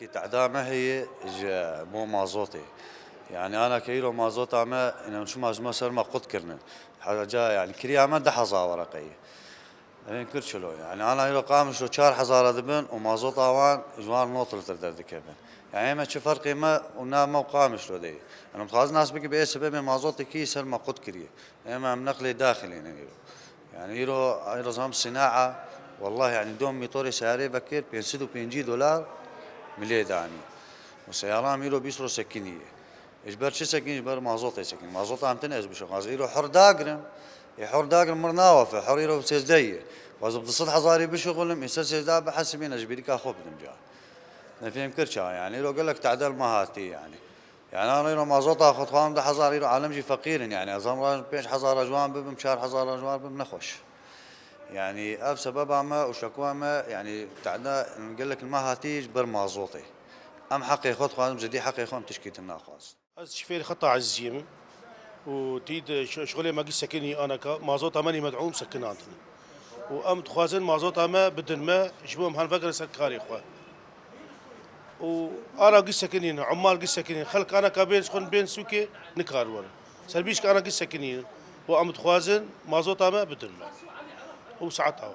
لك تعدامه هي مو مازوتي. يعني انا كيلو مازوت اما انا شو ما صار ما قد كرنا حاجه يعني كريامه ده حظا ورقيه يعني كل شلو يعني انا يلو قام شو شار حزاره دبن ومازوت اوان جوان نوطل تردد كبن يعني ما تشوف فرق ما ونا ما قام شلو دي انا متخاز ناس بك باي سبب مازوت كيسر ما قد كريه اما من نقل داخلي يعني يلو زام صناعه والله يعني دوم ميطوري سعري بكير بين سدو بينجي دولار ملي داني وسيارة ميلو بيسرو سكينية إجبار شو سكين إجبار مازوت سكين مازوت عم تنقز بشو غاز يلو حر داقرم يحر داقرم مرناوة حر يلو سيزدية وإذا بتصد حزاري بشغلهم يصير سيزدا بحسبين أجبريك أخوك دمجا نفهم كرشا يعني يلو قال لك تعدل ما هاتي يعني أنا يلو مازوت أخذ خوام ده حزار يلو عالمجي فقير يعني أظن بيش حزار أجوان بمشار حزار أجوان بمنخوش يعني أب سبب ما وشكوى ما يعني تعدى نقول لك ما هاتيج بر مازوتي ام حقي خذ خوان جدي حقي خوان تشكيت الناقص از شفير خطا عزيم وتيد شغلي ما قيس سكني انا مازوت اماني مدعوم سكناتني وام تخوازن مازوت اما بدن ما جبوهم هالفقر سكاري خوا وانا قيس سكنين عمال قيس سكنين خلق انا كابين شخون بين سوكي نكار ورا سلبيش انا قيس سكنين وام تخوازن مازوت اما بدن ما وساعتها